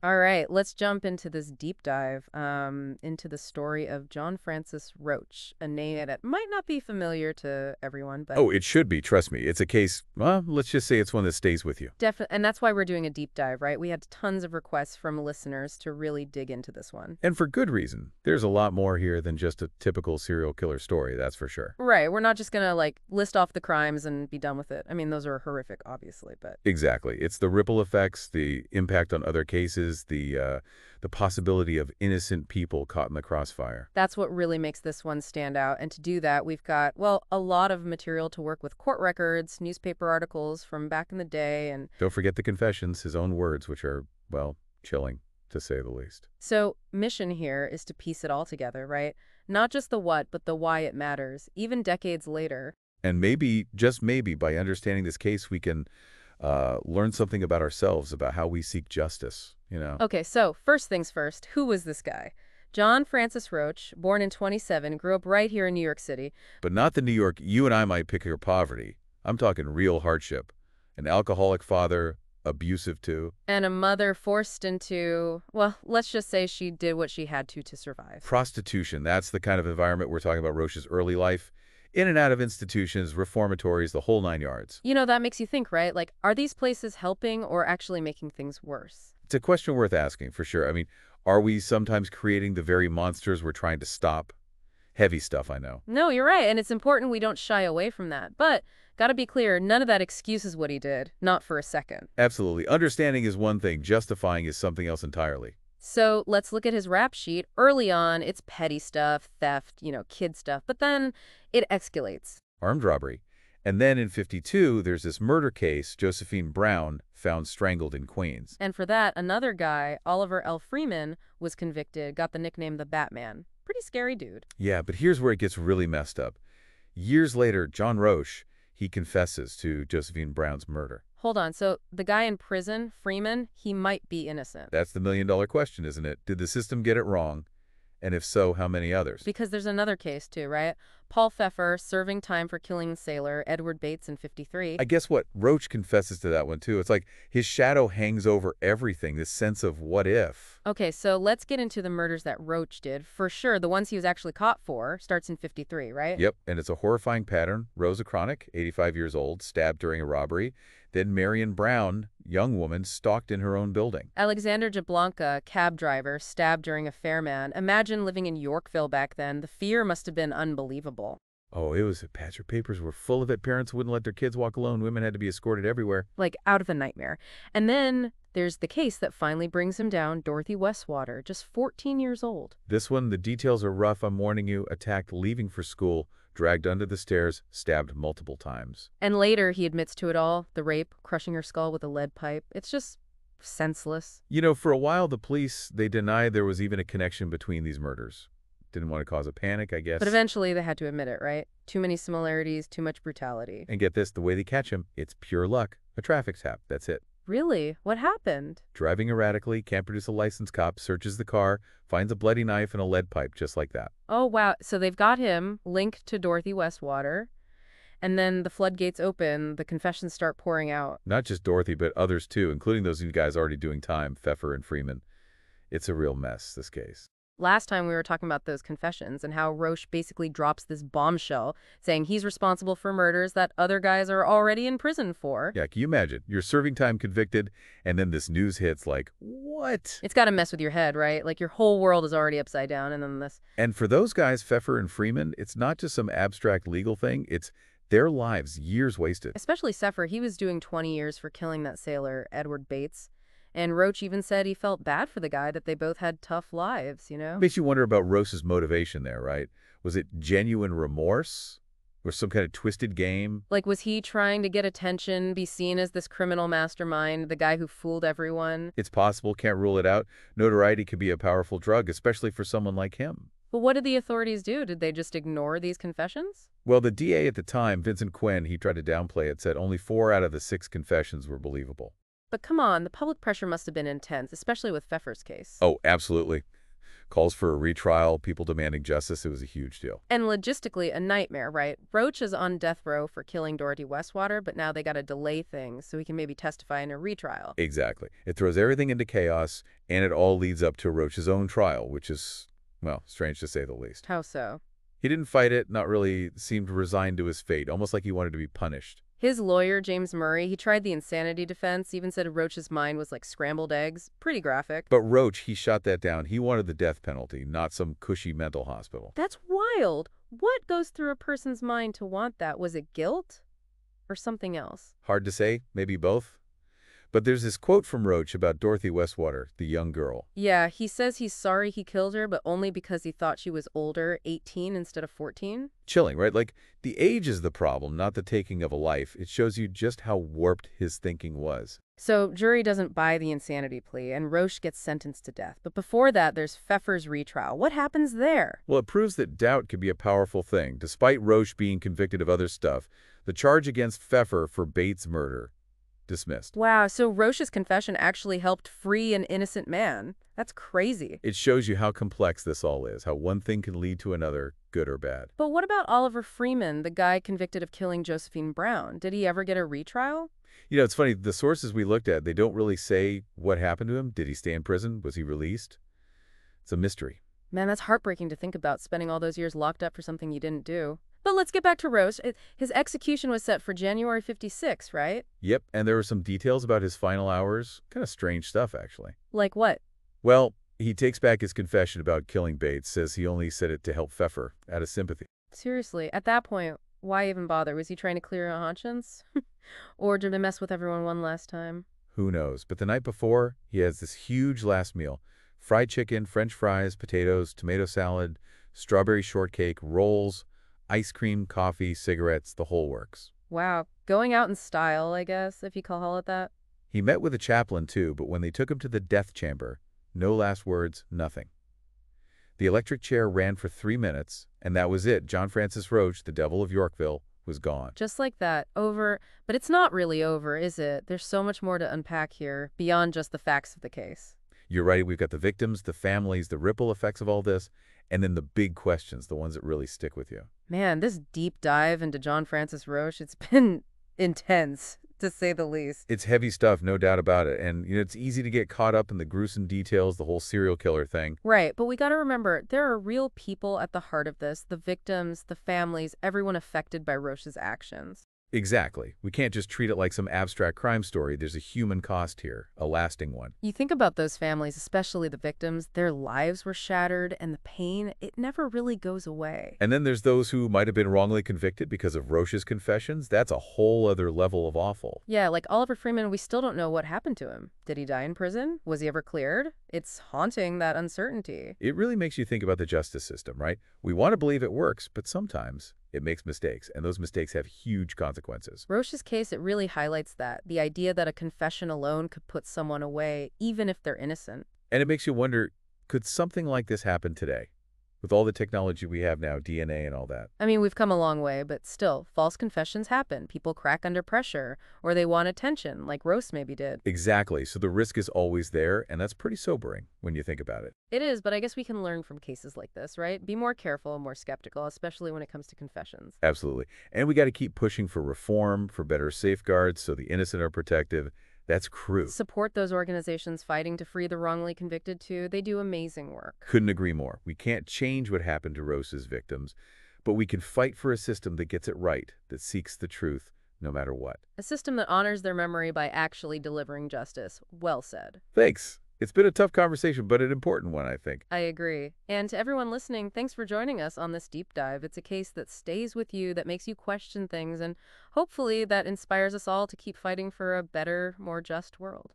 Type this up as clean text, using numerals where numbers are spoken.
All right, let's jump into this deep dive into the story of John Francis Roche, a name that might not be familiar to everyone, but Oh, it should be. Trust me. It's a case, well, let's just say it's one that stays with you. definitely, and that's why we're doing a deep dive, right? We had tons of requests from listeners to really dig into this one. And for good reason. There's a lot more here than just a typical serial killer story, that's for sure. Right, we're not just gonna like list off the crimes and be done with it. I mean, those are horrific, obviously, but Exactly. It's the ripple effects, the impact on other cases, the possibility of innocent people caught in the crossfire. that's what really makes this one stand out. And to do that, we've got, well, a lot of material to work with: court records, newspaper articles from back in the day, and Don't forget the confessions, his own words, which are, well, chilling, to say the least. so, mission here is to piece it all together, right? Not just the what, but the why it matters, even decades later. And maybe, just maybe, by understanding this case, we can learn something about ourselves, about how we seek justice, you know? Okay, so first things first, who was this guy? John Francis Roche, born in 27, grew up right here in New York City. But not the New York you and I might picture poverty. I'm talking real hardship. An alcoholic father, abusive too. And a mother forced into, well, let's just say she did what she had to survive. Prostitution, that's the kind of environment we're talking about Roche's early life. In and out of institutions, reformatories, the whole nine yards. You know, that makes you think, right? Like, are these places helping or actually making things worse? It's a question worth asking, for sure. I mean, are we sometimes creating the very monsters we're trying to stop? Heavy stuff, I know. No, you're right, and it's important we don't shy away from that. But, gotta be clear, none of that excuses what he did. Not for a second. Absolutely. Understanding is one thing, justifying is something else entirely. So let's look at his rap sheet. Early on, it's petty stuff, theft, kid stuff, but then it escalates. Armed robbery. And then in 52, there's this murder case, Josephine Brown, found strangled in Queens. And for that, another guy, Oliver L. Freeman, was convicted, got the nickname the Batman. Pretty scary dude. Yeah, but here's where it gets really messed up. Years later, John Roche, he confesses to Josephine Brown's murder. Hold on, so the guy in prison, Freeman, he might be innocent. That's the million-dollar question, isn't it? Did the system get it wrong? And if so, how many others? Because there's another case too, right? Paul Pfeffer serving time for killing the sailor Edward Bates in 53. I guess what? Roche confesses to that one, too. It's like his shadow hangs over everything, this sense of what if. Okay, so let's get into the murders that Roach did. For sure, the ones he was actually caught for starts in 53, right? Yep, and it's a horrifying pattern. Rosa Chronic, 85 years old, stabbed during a robbery. Then Marion Brown, young woman, stalked in her own building. Alexander Jablanka, cab driver, stabbed during a fairman. Imagine living in Yorkville back then. The fear must have been unbelievable. Oh, it was a patch. Her papers were full of it. Parents wouldn't let their kids walk alone. Women had to be escorted everywhere. Like, out of a nightmare. And then there's the case that finally brings him down, Dorothy Westwater, just 14 years old. This one, the details are rough, I'm warning you. Attacked leaving for school, dragged under the stairs, stabbed multiple times. And later, he admits to it all, the rape, crushing her skull with a lead pipe. It's just senseless. You know, for a while, the police, they denied there was even a connection between these murders. Didn't want to cause a panic, I guess. But eventually, they had to admit it, right? Too many similarities, too much brutality. And get this, the way they catch him, it's pure luck. A traffic tap, that's it. Really? What happened? Driving erratically, can't produce a license, cop searches the car, finds a bloody knife and a lead pipe, just like that. Oh, wow. So they've got him linked to Dorothy Westwater. And then the floodgates open, the confessions start pouring out. Not just Dorothy, but others too, including those guys already doing time, Pfeffer and Freeman. It's a real mess, this case. Last time we were talking about those confessions and how Roche basically drops this bombshell saying he's responsible for murders that other guys are already in prison for. Yeah, can you imagine? You're serving time convicted, and then this news hits like, what? It's got to mess with your head, right? Like your whole world is already upside down, and then this. And for those guys, Pfeffer and Freeman, it's not just some abstract legal thing. It's their lives, years wasted. Especially Sepher, he was doing 20 years for killing that sailor, Edward Bates. And Roach even said he felt bad for the guy, that they both had tough lives, you know? Makes you wonder about Rose's motivation there, right? Was it genuine remorse? Or some kind of twisted game? Like, was he trying to get attention, be seen as this criminal mastermind, the guy who fooled everyone? It's possible, can't rule it out. Notoriety could be a powerful drug, especially for someone like him. But what did the authorities do? Did they just ignore these confessions? Well, the DA at the time, Vincent Quinn, he tried to downplay it, said only 4 out of the 6 confessions were believable. But come on, the public pressure must have been intense, especially with Pfeffer's case. Oh, absolutely. Calls for a retrial, people demanding justice. It was a huge deal. And logistically, a nightmare, right? Roach is on death row for killing Dorothy Westwater, but now they got to delay things so he can maybe testify in a retrial. Exactly. It throws everything into chaos, and it all leads up to Roach's own trial, which is, well, strange to say the least. How so? He didn't fight it, not really, seemed resigned to his fate, almost like he wanted to be punished. His lawyer, James Murray, he tried the insanity defense, even said Roach's mind was like scrambled eggs. Pretty graphic. But Roach, he shot that down. He wanted the death penalty, not some cushy mental hospital. That's wild. What goes through a person's mind to want that? Was it guilt or something else? Hard to say, maybe both. But there's this quote from Roach about Dorothy Westwater, the young girl. Yeah, he says he's sorry he killed her, but only because he thought she was older, 18 instead of 14. Chilling, right? Like, the age is the problem, not the taking of a life. It shows you just how warped his thinking was. So, jury doesn't buy the insanity plea, and Roche gets sentenced to death. But before that, there's Pfeffer's retrial. What happens there? Well, it proves that doubt can be a powerful thing. Despite Roche being convicted of other stuff, the charge against Pfeffer for Bates' murder, dismissed. Wow, so Roche's confession actually helped free an innocent man. That's crazy. It shows you how complex this all is, how one thing can lead to another, good or bad. But what about Oliver Freeman, the guy convicted of killing Josephine Brown? Did he ever get a retrial? You know, it's funny, the sources we looked at, they don't really say what happened to him. Did he stay in prison? Was he released? It's a mystery. Man, that's heartbreaking to think about, spending all those years locked up for something you didn't do. But let's get back to Roche. His execution was set for January 56, right? Yep, and there were some details about his final hours. Kind of strange stuff, actually. Like what? Well, he takes back his confession about killing Bates, says he only said it to help Pfeffer, out of sympathy. Seriously, at that point, why even bother? Was he trying to clear a conscience? Or did he mess with everyone one last time? Who knows? But the night before, he has this huge last meal. Fried chicken, French fries, potatoes, tomato salad, strawberry shortcake, rolls, ice cream, coffee, cigarettes, the whole works. Wow, going out in style, I guess, if you call it that. He met with a chaplain, too, but when they took him to the death chamber, no last words, nothing. The electric chair ran for 3 minutes, and that was it. John Francis Roche, the devil of Yorkville, was gone. Just like that, over. But it's not really over, is it? There's so much more to unpack here, beyond just the facts of the case. You're right, we've got the victims, the families, the ripple effects of all this, and then the big questions, the ones that really stick with you. Man, this deep dive into John Francis Roche, it's been intense, to say the least. It's heavy stuff, no doubt about it. And, you know, it's easy to get caught up in the gruesome details, the whole serial killer thing. Right, but we got to remember, there are real people at the heart of this, the victims, the families, everyone affected by Roche's actions. Exactly. We can't just treat it like some abstract crime story. There's a human cost here, a lasting one. You think about those families, especially the victims, their lives were shattered, and the pain, it never really goes away. And then there's those who might have been wrongly convicted because of Roche's confessions. That's a whole other level of awful. Yeah, like Oliver Freeman, we still don't know what happened to him. Did he die in prison? Was he ever cleared? It's haunting, that uncertainty. It really makes you think about the justice system, right? We want to believe it works, but sometimes it makes mistakes, and those mistakes have huge consequences. Roche's case, it really highlights that, the idea that a confession alone could put someone away, even if they're innocent. And it makes you wonder, could something like this happen today? With all the technology we have now, DNA and all that. I mean, we've come a long way, but still, false confessions happen. People crack under pressure, or they want attention, like Roche maybe did. Exactly. So the risk is always there, and that's pretty sobering when you think about it. It is, but I guess we can learn from cases like this, right? Be more careful, more skeptical, especially when it comes to confessions. Absolutely. And we got to keep pushing for reform, for better safeguards so the innocent are protected. That's crucial. Support those organizations fighting to free the wrongly convicted, too. They do amazing work. Couldn't agree more. We can't change what happened to Roche's victims, but we can fight for a system that gets it right, that seeks the truth, no matter what. A system that honors their memory by actually delivering justice. Well said. Thanks. It's been a tough conversation, but an important one, I think. I agree. And to everyone listening, thanks for joining us on this deep dive. It's a case that stays with you, that makes you question things, and hopefully that inspires us all to keep fighting for a better, more just world.